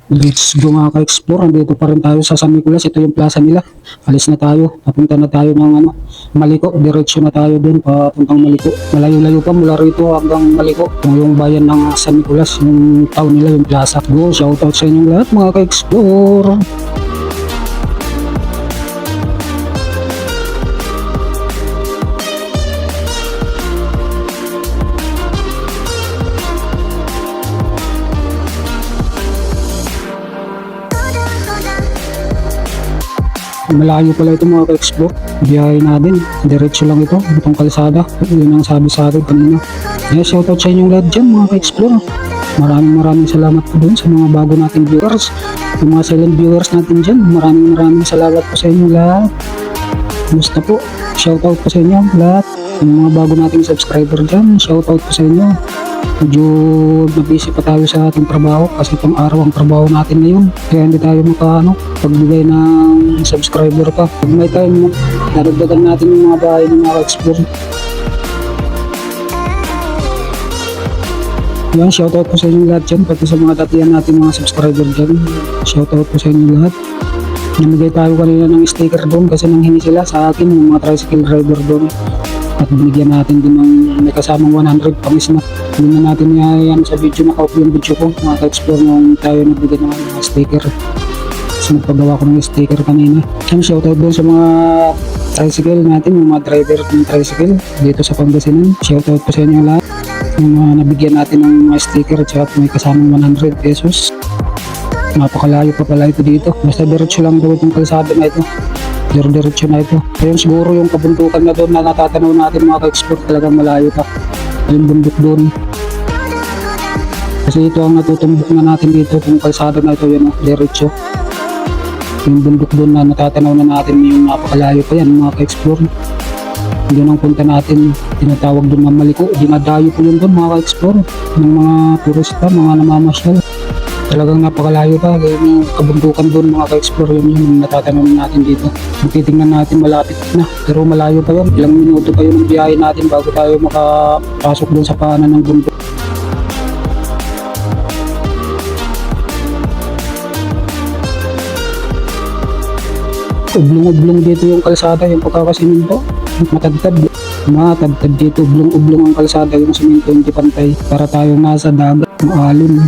Let's go mga ka-explore. Andito pa rin tayo sa San Nicolas. Ito yung plaza nila. Alis na tayo. Papunta na tayo ng Maliko. Diretso na tayo dun papuntang Maliko. Malayo-layo pa mula rito hanggang Maliko. Yung bayan ng San Nicolas. Yung town nila, yung plaza. Go, shoutout sa inyong lahat mga ka-explore. Malayo pala ito mga ka-explore. Biyahe natin. Diretso lang ito. Itong kalsada. Yun ang sabi sa akin kanina. Shoutout sa inyong lahat dyan mga ka-explore. Maraming salamat po dun sa mga bago nating viewers. Yung mga silent viewers natin dyan. Maraming salamat po sa inyong lahat. Kumusta po? Shoutout po sa inyo lahat. Yung mga bago nating subscriber dyan. Shoutout po sa inyo. Medyo nabisi pa tayo sa ating trabaho kasi pang araw ang trabaho natin ngayon, kaya hindi tayo pagbigay ng subscriber pa. Pag may time, nadagdagan natin yung mga bahay ng mga explore. Yan, shoutout po sa inyo lahat dyan, pati sa mga datihan natin mga subscriber dyan. Shoutout po sa inyo lahat. Namigay tayo kanina ng sticker doon kasi nanghingi sila sa akin yung mga tricycle driver doon. At binigyan natin din ng may kasamang 100 pang-snap. Hindi na natin yan sa video, naka-off yung video ko. Mga ka-explore nung tayo nagbigay ng mga sticker. So nagpagawa ko ng sticker kanina. Ang shoutout doon sa mga tricycle natin, yung mga driver ng tricycle dito sa Pangasinan. Shoutout po sa inyo lahat. Yung mga nabigyan natin ng mga sticker at saka may kasamang 100 pesos. Napakalayo pa pala ito dito. Basta diretso lang daw itong kalsada na ito. Diretso na ito. Ayun siguro yung kabundukan na doon na natatanaw natin mga ka-explore, talagang malayo pa. Yung bundok doon. Kasi ito ang natutumbok na natin dito, kung kalsada na ito, yun, diretso. Yung bundok doon na natatanaw na natin, yung napakalayo pa yan mga ka-explore. Yun ang punta natin, tinatawag doon ng Maliko. Dinadayo po yun doon mga ka-explore ng mga turista, mga namamasyal. Talagang napakalayo pa, yung kabundukan doon mga ka-explore, yun yung natatanaw natin dito. Kung titingnan natin malapit na, pero malayo pa yun. Ilang minuto pa yun ang biyahe natin bago tayo makapasok doon sa paanan ng bundok. Ublong-ublong dito yung kalsada, yung pagkakasiminto. Matagtad dito, ublong-ublong ang kalsada, yung siminto hindi pantay. Para tayong nasa dagat, maalim.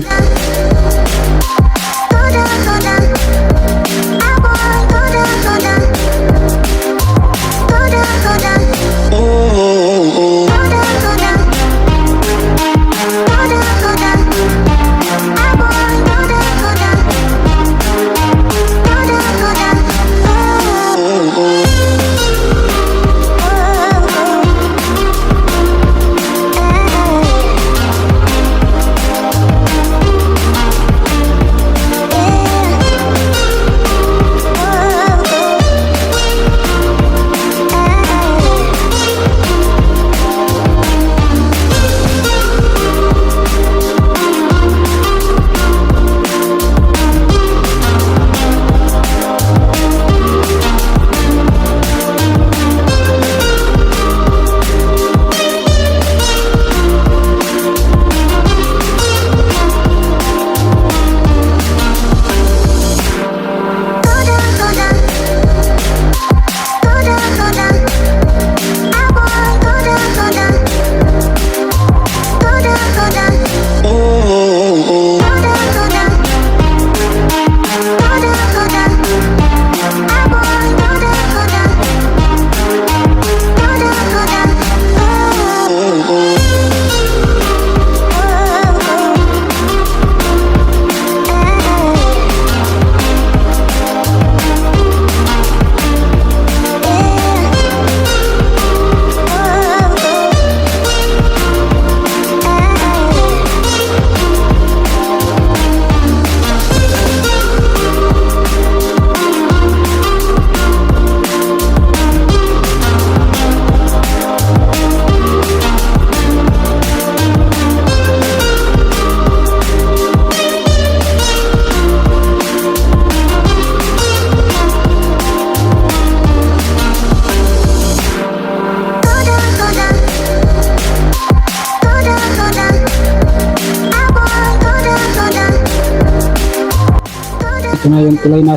na yung tulay na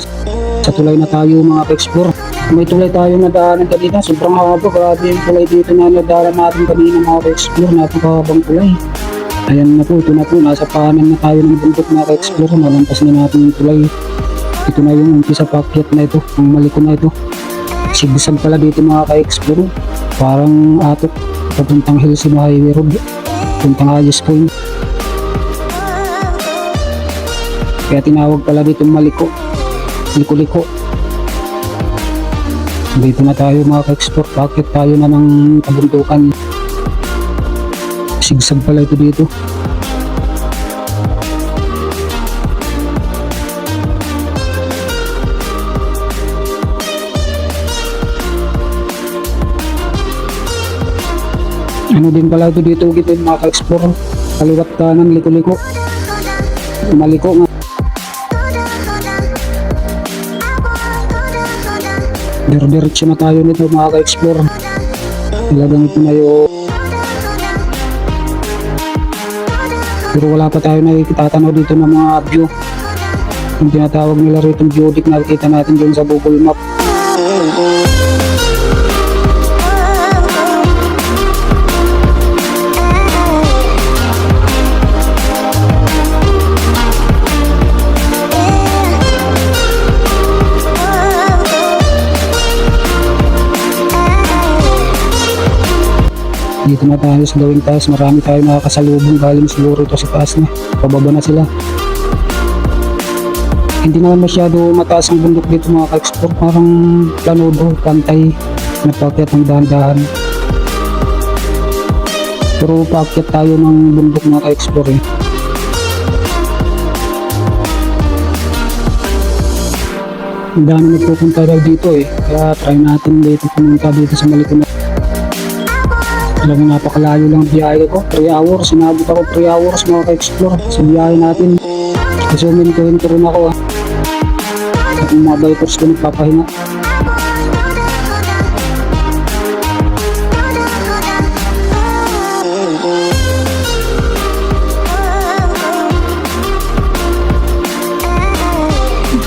sa tulay na tayo mga ka-explore. May tulay tayo na daanan kanina. Sobrang haba. Grabe yung tulay dito na nadaanan natin kanina mga ka-explore. Napakahabang tulay. Ayan na po. Ito na po. Nasa paanan na tayo ng bundok mga ka-explore. Malampas na natin yung tulay. Ito na yung umpisa pakyat na ito. Ang maliko na ito. Sigsag pala dito mga ka-explore. Parang atok. Papuntang Hilsima Highway Road. Puntang Ayos Point. Kaya tinawag pala dito maliko. Liko-liko. Dito na tayo mga ka-explore. Bakit tayo na ng kabundukan? Sigsag pala ito dito. Ano din pala ito dito kita mga ka-explore. Kaliwat kanan, liko-liko. Maliko nga. Diretso na tayo nito mga ka-explore. Talagang ito na yung... Pero wala pa tayo nakikitanaw dito ng mga view. Yung tinatawag nila rito yung geodeck na nakikita natin dyan sa Google Map. Dito na tayo sa gawing taas. Marami tayo nakakasalubong galing siguro ito sa taas na. Pababa na sila. Hindi naman masyado mataas ang bundok dito mga ka-explore. Parang planudo, pantay. Napakyat ng dahan-dahan. Pero paakyat tayo ng bundok mga ka-explore eh. Ang dami nagpupunta daw dito eh. Kaya try natin dito pumunta dito sa Maliko na. Alam mo, napakalayo lang biyahe ko. 3 hours. Sinabot ako 3 hours mga ka-explore sa biyahe natin. Kasi uminto-hinto rin ako. At yung mga bikers ko nagpapahinga.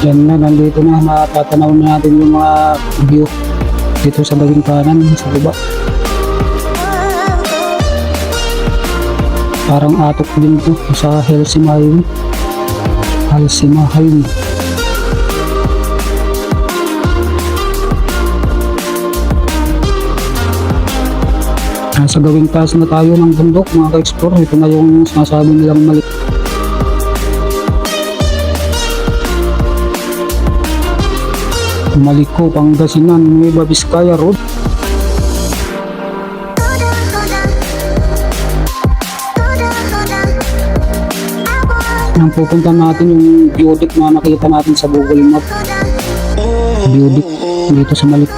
Diyan na, nandito na. Matatanaw na natin yung mga view dito sa gawing kanan, sa baba. Parang atok din to sa Hilsima Highway. Hilsima Highway. Nasa gawing taas na tayo ng bundok mga ka-explore. Ito na yung sinasabi nilang malik. Maliko, Pangasinan, Nueva Vizcaya Road. Nang pupunta natin yung geodeck na nakita natin sa Google Map. Geodeck dito sa Maliko.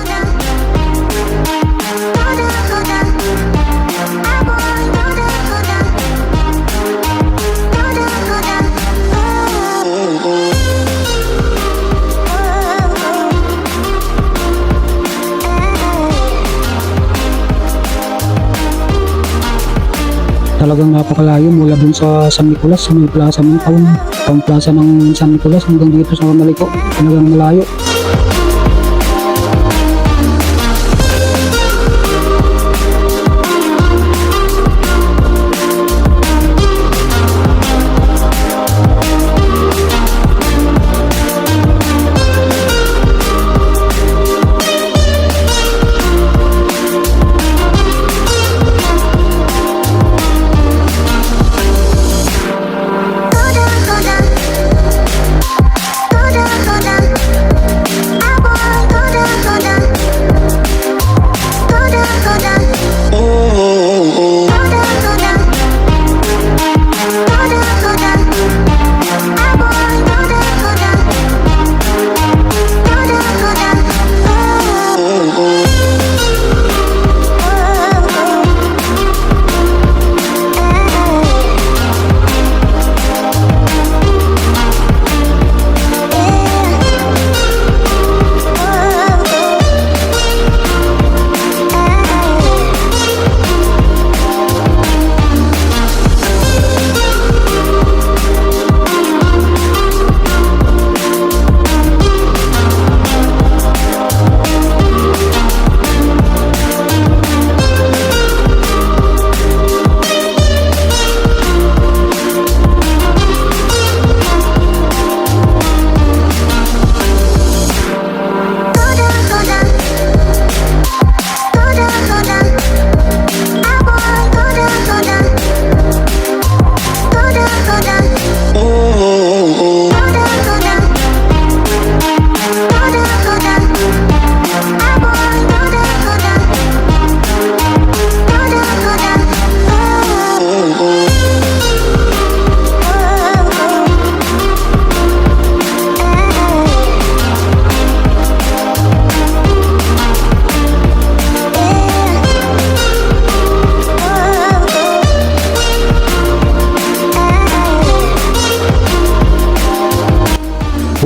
Talagang napakalayo mula dun sa San Nicolas, sa may plaza ng town plaza ng San Nicolas hanggang dito sa Maliko. Talagang malayo.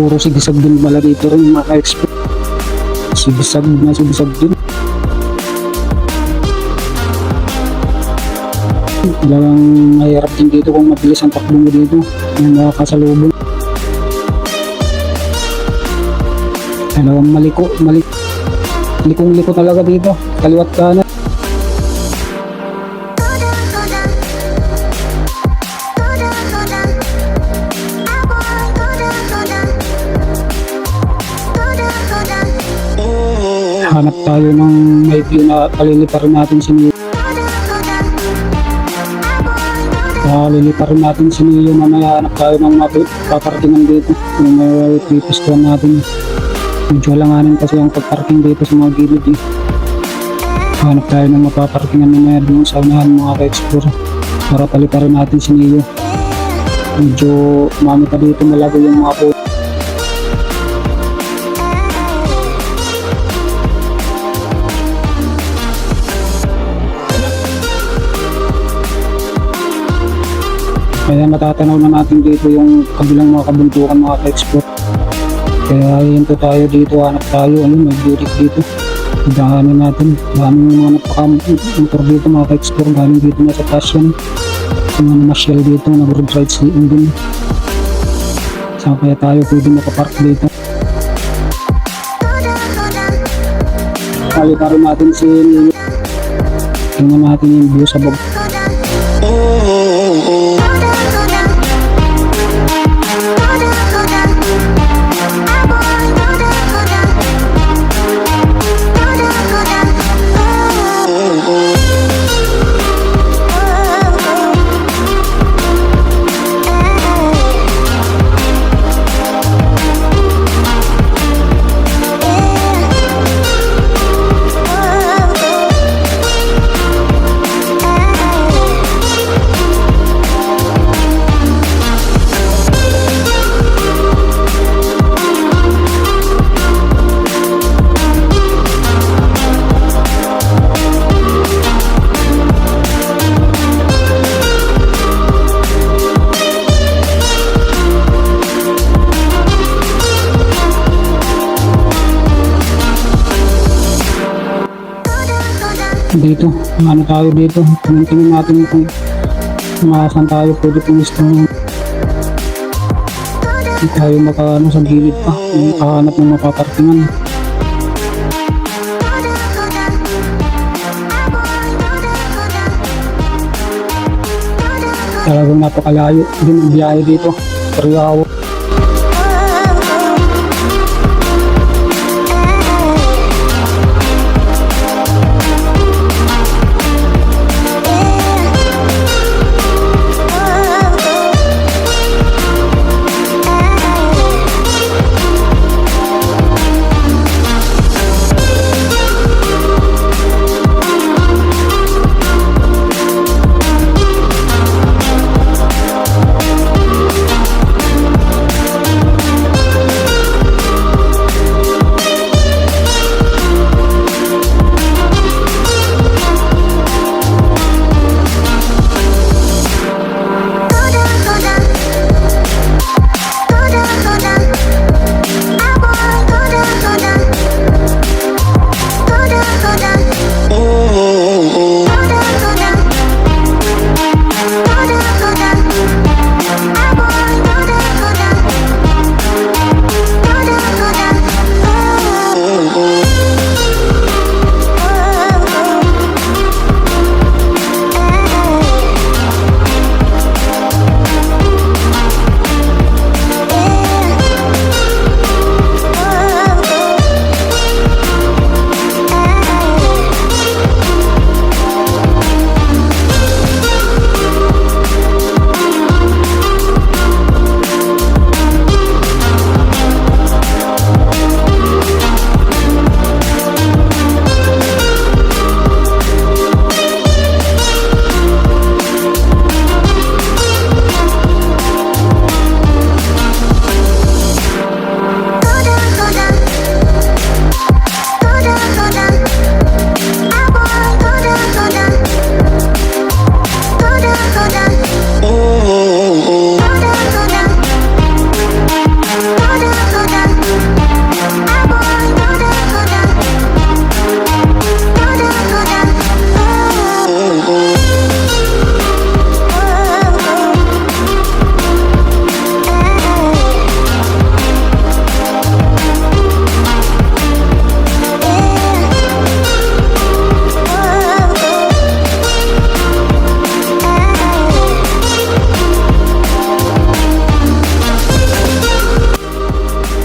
Puro sigisag din pala dito rin mga ka-expert. Sigisag din. Talagang mahirap din dito kung mabilis ang takbo mo dito. Yung makakasalubong. Talagang likong-liko talaga dito. Kaliwat kanan. Hanap tayo ng may view na paliliparin natin si Neo. Paliliparin natin si Neo, mamaya hanap tayo ng paparkingan dito. Yung may pipistuhan natin. Medyo langanin kasi ang pagparking dito sa mga gilid eh. Hanap tayo ng mapaparkingan mamaya doon sa unahan mga ka-explore. Para paliparin natin si Neo. Medyo mami pa dito malago yung mga po. Kaya matatanaw na natin dito yung kabilang mga kabuntukan mga ka-export. Kaya hinto tayo dito, hanap tayo, may butik dito. Daanin natin, daming mga napaka-motor dito mga ka-export. Galing dito na sa taas yan. Yung mga namasyal dito, nag-road ride si Indin. Saan kaya tayo pwede makapark dito? Paliparin natin si Nino. Tingnan natin yung view sa baba. Dito, ano tayo dito, tingin natin kung maasan tayo pwede pumisto. Hindi tayo makaano sa gilid pa, makahanap ng mapaparkingan. Talagang napakalayo din ang biyahe dito, Riau.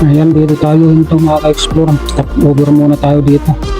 Ayan, dito tayo hinto mga ka-explore. Stop over muna tayo dito.